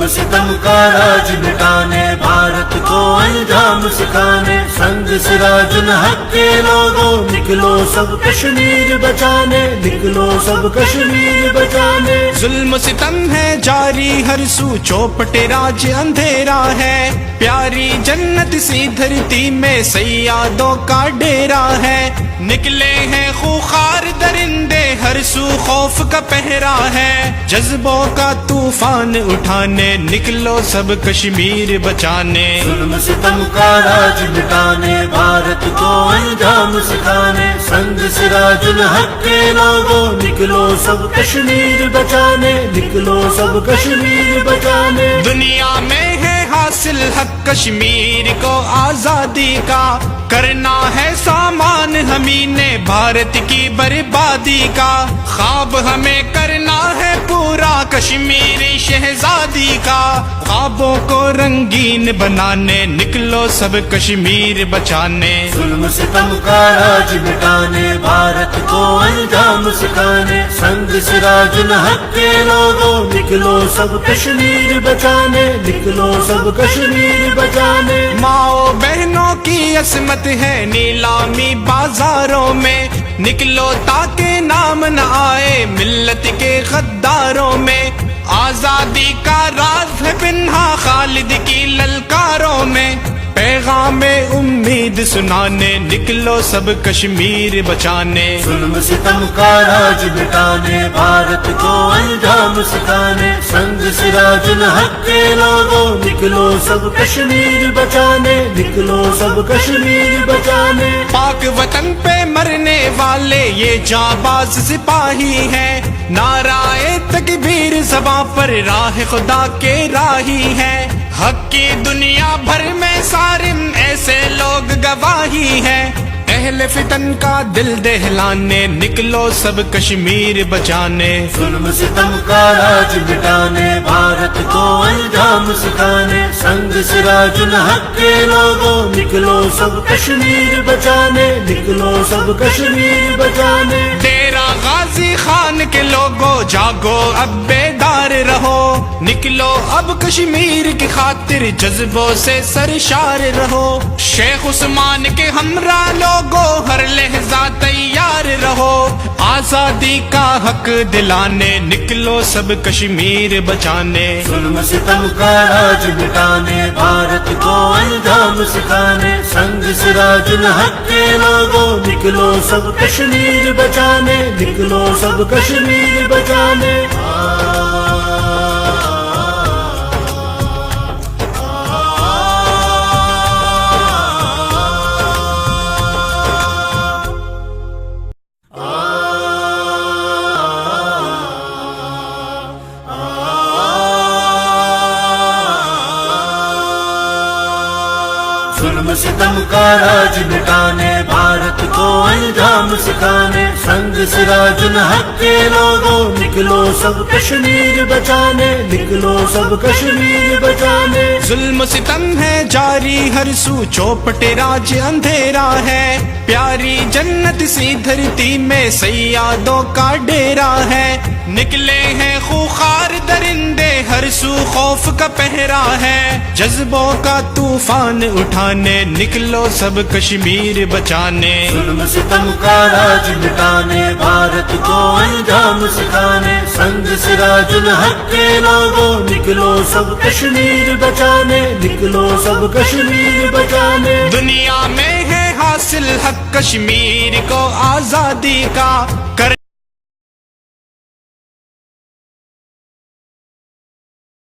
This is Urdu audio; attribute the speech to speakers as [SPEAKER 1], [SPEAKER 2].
[SPEAKER 1] ستم کا راج مٹانے، بھارت کو انجام سکھانے، سنگ سراج الحق کے لوگوں نکلو سب کشمیر بچانے، نکلو سب کشمیر بچانے۔
[SPEAKER 2] ظلم ستم ہے جاری ہر سو، چوپٹ راج اندھیرا ہے، پیاری جنت سی دھرتی میں سیادوں کا ڈیرا ہے، نکلے ہیں خوخار درندے ہر سو خوف کا پہرا ہے، جذبوں کا طوفان اٹھانے نکلو سب کشمیر بچانے۔
[SPEAKER 1] ظلم ستم کا راج مٹانے، بھارت کو انجام سکھانے، سنگ سراج الحق کے لوگوں نکلو سب کشمیر بچانے، نکلو سب کشمیر بچانے۔
[SPEAKER 2] دنیا میں ہے حاصل حق کشمیر کو آزادی کا، کرنا ہے سامان ہمیں نے بھارت کی بربادی کا، خواب ہمیں کرنا ہے پورا کشمیری شہزادی کا، خوابوں کو رنگین بنانے نکلو سب کشمیر بچانے۔
[SPEAKER 1] ظلم ستم کا راج مٹانے، بھارت کو انجام سکھانے، سنگ سراج الحق کے لوگوں نکلو سب کشمیر بچانے، نکلو سب کشمیر بچانے۔
[SPEAKER 2] ماؤں بہنوں کی عصمت ہے نیلامی بازاروں میں، نکلو تاکہ نام نہ آئے ملت کے غداروں میں، آزادی کا راز ہے پنہا خالد کی للکاروں میں، پیغام امید سنانے نکلو سب کشمیر بچانے۔
[SPEAKER 1] ظلم ستم کا راج مٹانے، بھارت کو انجام سکھانے، سنگ سراج الحق کے لوگوں نکلو سب کشمیر بچانے، نکلو سب کشمیر بچانے۔
[SPEAKER 2] پاک وطن پہ مرنے والے یہ جانباز سپاہی ہیں، نعرہ تکبیر زباں پر راہ خدا کے راہی ہیں، حق کی دنیا بھر میں صارم ایسے لوگ گواہی ہیں، اہل فتن کا دل دہلانے نکلو سب کشمیر بچانے۔
[SPEAKER 1] ظلم ستم کا راج مٹانے، بھارت کو انجام سکھانے، سنگ سراج الحق کے لوگوں نکلو سب کشمیر بچانے، نکلو سب کشمیر بچانے۔
[SPEAKER 2] ڈیرہ غازی خان کے لوگوں جاگو اب بیدار رہو، نکلو اب کشمیر کی خاطر جذبوں سے سرشار رہو، شیخ عثمان کے ہمراہ لوگوں ہر لحظہ تیار رہو، آزادی کا حق دلانے نکلو سب کشمیر بچانے۔
[SPEAKER 1] ظلم ستم کا راج مٹانے، بھارت کو انجام سکھانے، سنگ سراج الحق کے لوگوں نکلو سب کشمیر بچانے، نکلو سب کشمیر بچانے۔ ظلم ستم کا راج مٹانے، بھارت کو انجام سکھانے، سنگ سراج الحق کے لوگوں نکلو سب کشمیر بچانے، نکلو سب کشمیر بچانے۔
[SPEAKER 2] ظلم ستم ہے جاری ہر سو، چوپٹ راج اندھیرا ہے، پیاری جنت سی دھرتی میں سیادوں کا ڈیرا ہے، نکلے ہیں خوخار درندے ہر سو خوف کا پہرا ہے، جذبوں کا طوفان اٹھانے نکلو سب کشمیر بچانے۔
[SPEAKER 1] ظلم ستم کا راج مٹانے، بھارت کو انجام سکھانے، سنگ سراج الحق کے لوگوں نکلو سب کشمیر بچانے، نکلو سب کشمیر بچانے۔
[SPEAKER 2] دنیا میں ہے حاصل حق کشمیر کو آزادی کا،